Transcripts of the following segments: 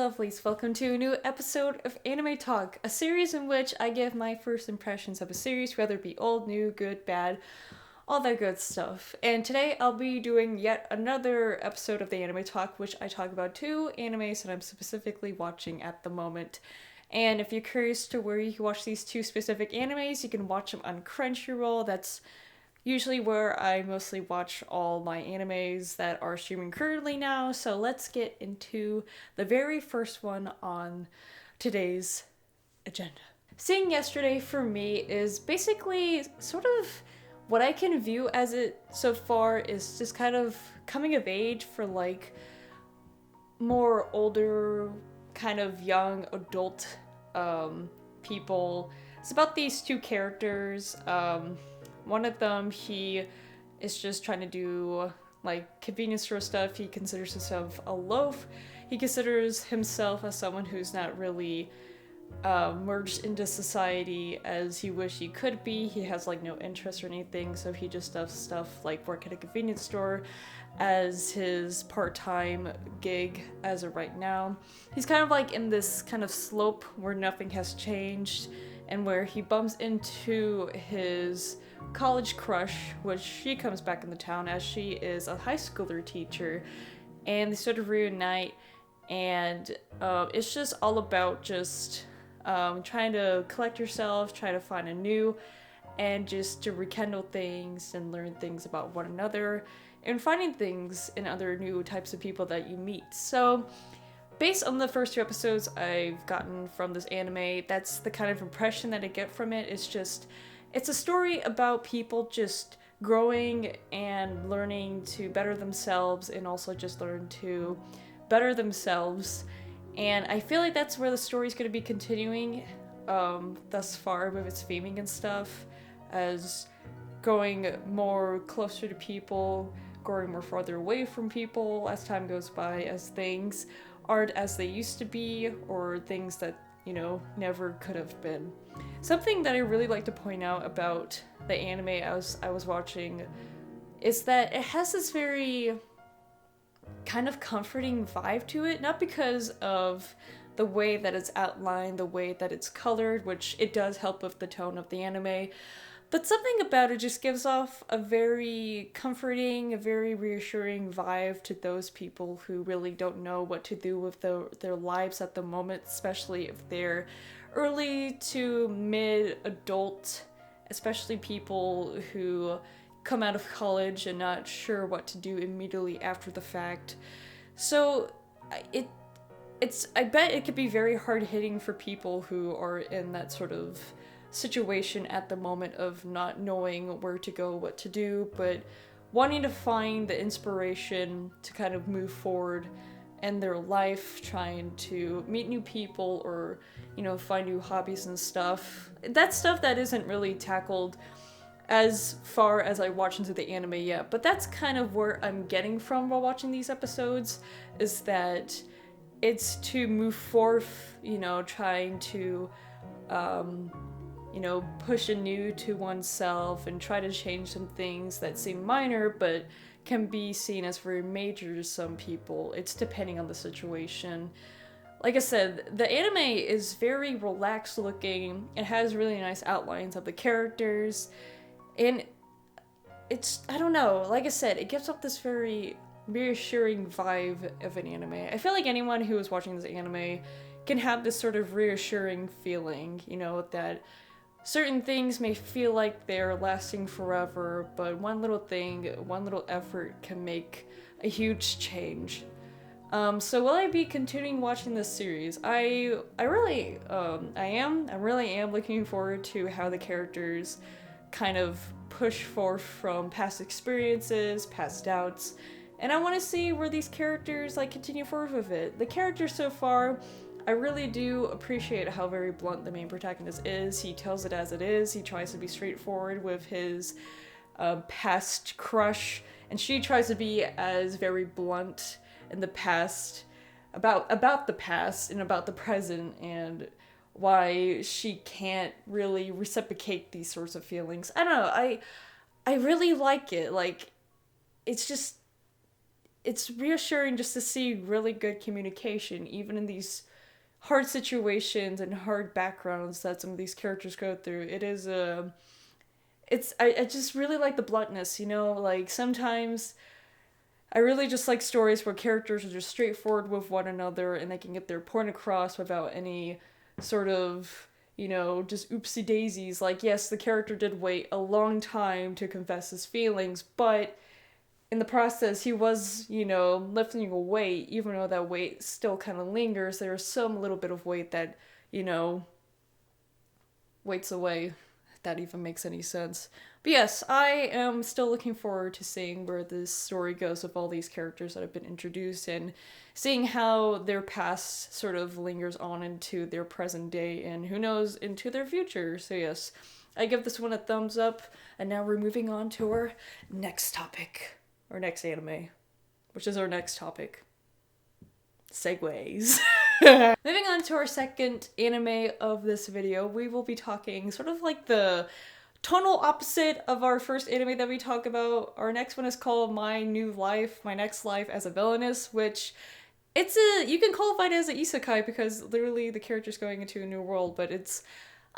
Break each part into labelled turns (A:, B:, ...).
A: lovelies, welcome to a new episode of AnimeTalk, a series in which I give my first impressions of a series, whether it be old, new, good, bad, all that good stuff. And today I'll be doing yet another episode of the Anime Talk, which I talk about two animes that I'm specifically watching at the moment. And if you're curious to where you can watch these two specific animes, you can watch them on Crunchyroll. That's usually where I mostly watch all my animes that are streaming currently now. So let's get into the very first one on today's agenda. Seeing Yesterday for me is basically sort of what I can view as it so far is just kind of coming of age for like more older, kind of young adult people. It's about these two characters. One of them, he is just trying to do like convenience store stuff. He considers himself a loaf. He considers himself as someone who's not really merged into society as he wish he could be. He has like no interest or anything, so he just does stuff like work at a convenience store as his part-time gig as of right now. He's kind of like in this kind of slope where nothing has changed and where he bumps into his college crush, which she comes back in the town as she is a high schooler teacher, and they sort of reunite, and it's just all about just trying to collect yourself, try to find anew, and just to rekindle things and learn things about one another, and finding things in other new types of people that you meet. So based on the first two episodes I've gotten from this anime, that's the kind of impression that I get from it. It's a story about people just growing and learning to better themselves and also just learn to better themselves. And I feel like that's where the story's going to be continuing thus far with its theming and stuff, as going more closer to people, growing more farther away from people as time goes by, as things aren't as they used to be, or things that, you know, never could have been. Something that I really like to point out about the anime I was watching is that it has this very kind of comforting vibe to it, not because of the way that it's outlined, the way that it's colored, which it does help with the tone of the anime, but something about it just gives off a very comforting, a very reassuring vibe to those people who really don't know what to do with their lives at the moment, especially if they're early to mid-adult, especially people who come out of college and not sure what to do immediately after the fact. So I bet it could be very hard-hitting for people who are in that sort of situation at the moment of not knowing where to go, what to do, but wanting to find the inspiration to kind of move forward in their life, trying to meet new people or, you know, find new hobbies and stuff. That's stuff that isn't really tackled as far as I watch into the anime yet, but that's kind of where I'm getting from while watching these episodes, is that it's to move forth, you know, trying to you know, push anew to oneself and try to change some things that seem minor but can be seen as very major to some people. It's depending on the situation. Like I said, the anime is very relaxed looking. It has really nice outlines of the characters, and it's, I don't know, like I said, it gives off this very reassuring vibe of an anime. I feel like anyone who is watching this anime can have this sort of reassuring feeling, you know, that certain things may feel like they're lasting forever, but one little thing, one little effort can make a huge change. So will I be continuing watching this series? I really am looking forward to how the characters kind of push forth from past experiences, past doubts, and I want to see where these characters like continue forward with it. The characters so far, I really do appreciate how very blunt the main protagonist is. He tells it as it is. He tries to be straightforward with his past crush, and she tries to be as very blunt in the past, about the past and about the present, and why she can't really reciprocate these sorts of feelings. I don't know, I really like it. Like, it's just, it's reassuring just to see really good communication, even in these hard situations and hard backgrounds that some of these characters go through. It is I just really like the bluntness, you know, like sometimes I really just like stories where characters are just straightforward with one another and they can get their point across without any sort of, you know, just oopsie daisies. Like, yes, the character did wait a long time to confess his feelings, but in the process, he was, you know, lifting a weight, even though that weight still kind of lingers. There's some little bit of weight that, you know, waits away, if that even makes any sense. But yes, I am still looking forward to seeing where this story goes with all these characters that have been introduced and seeing how their past sort of lingers on into their present day and who knows, into their future. So yes, I give this one a thumbs up, and now we're moving on to our next topic. Our next anime, which is our next topic. Segues. Moving on to our second anime of this video, we will be talking sort of like the tonal opposite of our first anime that we talk about. Our next one is called My Next Life as a Villainess, which you can qualify it as an isekai because literally the character's going into a new world, but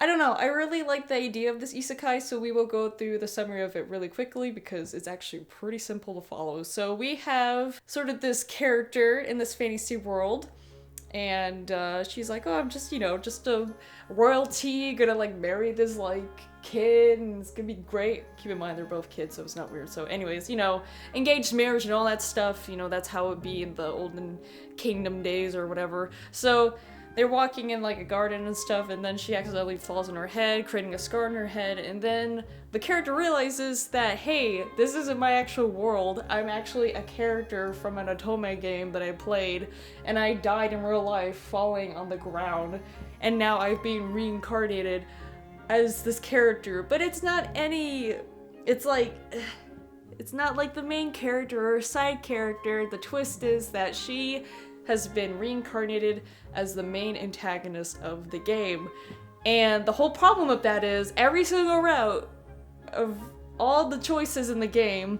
A: I don't know, I really like the idea of this isekai, so we will go through the summary of it really quickly because it's actually pretty simple to follow. So we have sort of this character in this fantasy world, and she's like, oh, I'm just, you know, just a royalty, gonna like marry this like kid, and it's gonna be great. Keep in mind they're both kids, so it's not weird. So anyways, you know, engaged marriage and all that stuff, you know, that's how it would be in the olden kingdom days or whatever. So they're walking in like a garden and stuff, and then she accidentally falls on her head, creating a scar on her head, and then the character realizes that, hey, this isn't my actual world. I'm actually a character from an Otome game that I played, and I died in real life falling on the ground, and now I've been reincarnated as this character. But it's not like the main character or a side character. The twist is that she has been reincarnated as the main antagonist of the game. And the whole problem with that is every single route of all the choices in the game,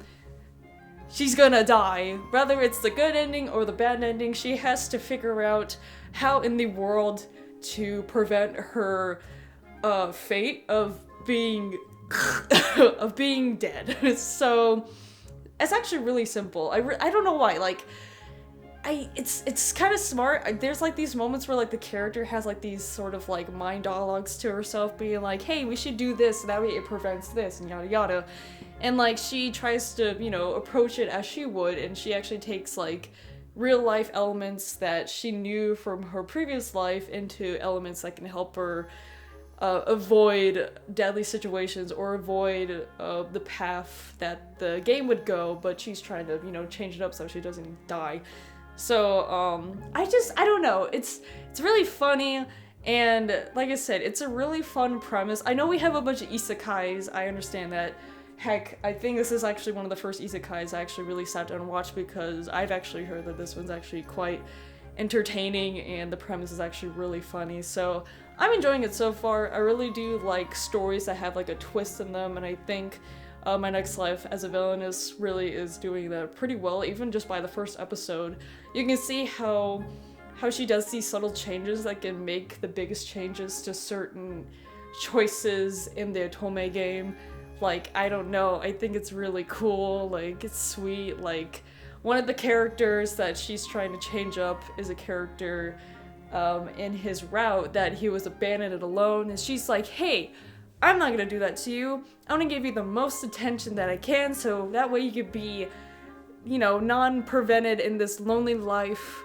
A: she's gonna die. Whether it's the good ending or the bad ending, she has to figure out how in the world to prevent her fate of being of being dead. So it's actually really simple. I don't know why, like, it's kind of smart. There's like these moments where like the character has like these sort of like mind dialogues to herself, being like, hey, we should do this, that way it prevents this, and yada yada. And like she tries to, you know, approach it as she would, and she actually takes like real life elements that she knew from her previous life into elements that can help her avoid deadly situations or avoid the path that the game would go, but she's trying to, you know, change it up so she doesn't die. So, I don't know, it's really funny, and like I said, it's a really fun premise. I know we have a bunch of isekais, I understand that. Heck, I think this is actually one of the first isekais I actually really sat down and watched, because I've actually heard that this one's actually quite entertaining and the premise is actually really funny, so I'm enjoying it so far. I really do like stories that have like a twist in them, and I think My Next Life as a Villainess really is doing that pretty well, even just by the first episode. You can see how she does these subtle changes that can make the biggest changes to certain choices in the Otome game. Like, I don't know, I think it's really cool, like, it's sweet. Like, one of the characters that she's trying to change up is a character in his route that he was abandoned and alone, and she's like, hey, I'm not gonna do that to you. I'm gonna give you the most attention that I can, so that way you could be, you know, non-prevented in this lonely life,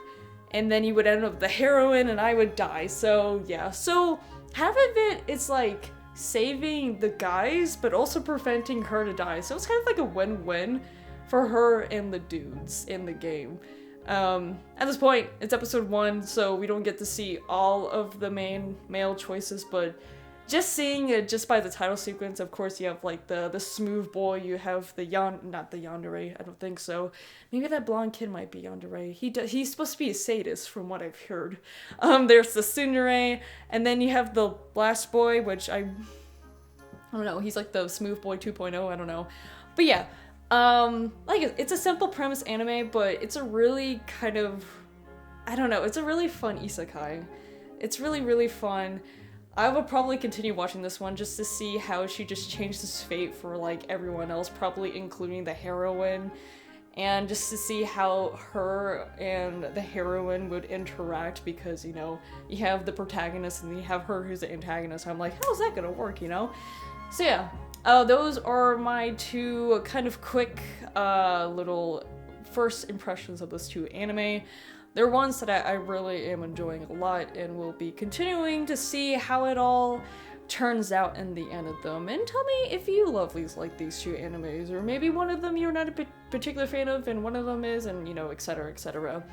A: and then you would end up the heroine and I would die. So yeah, so half of it is like saving the guys, but also preventing her to die. So it's kind of like a win-win for her and the dudes in the game. At this point, it's episode 1, so we don't get to see all of the main male choices, but just seeing it just by the title sequence, of course you have like the smooth boy, you have the not the yandere, I don't think so. Maybe that blonde kid might be yandere. He's supposed to be a sadist from what I've heard. There's the tsundere, and then you have the last boy, which I don't know, he's like the smooth boy 2.0, I don't know. But yeah, Like, it's a simple premise anime, but it's a really kind of, I don't know, it's a really fun isekai. It's really, really fun. I will probably continue watching this one just to see how she just changed his fate for, like, everyone else, probably including the heroine, and just to see how her and the heroine would interact, because, you know, you have the protagonist and you have her who's the antagonist. I'm like, how's that gonna work, you know? So yeah, those are my two kind of quick little first impressions of those two anime. They're ones that I really am enjoying a lot, and will be continuing to see how it all turns out in the end of them. And tell me if you love these two animes, or maybe one of them you're not a particular fan of and one of them is, and you know, etc, etc.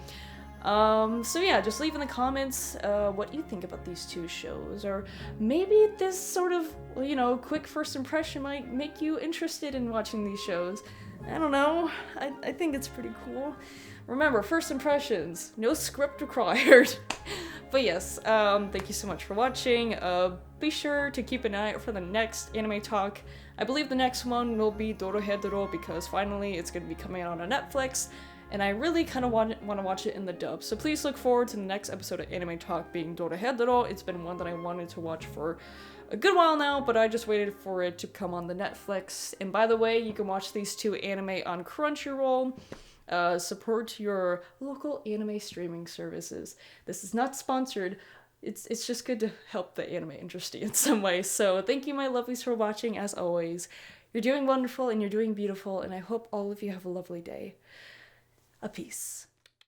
A: So yeah, just leave in the comments what you think about these two shows, or maybe this sort of, you know, quick first impression might make you interested in watching these shows. I don't know, I think it's pretty cool. Remember, first impressions, no script required. But yes, thank you so much for watching. Be sure to keep an eye out for the next anime talk. I believe the next one will be Dorohedoro, because finally it's going to be coming out on Netflix, and I really kind of want to watch it in the dub. So please look forward to the next episode of Anime Talk being Dorohedoro. It's been one that I wanted to watch for a good while now, but I just waited for it to come on the Netflix. And by the way, you can watch these two anime on Crunchyroll. Support your local anime streaming services. This is not sponsored. It's just good to help the anime industry in some way. So thank you, my lovelies, for watching. As always, you're doing wonderful and you're doing beautiful, and I hope all of you have a lovely day. A peace.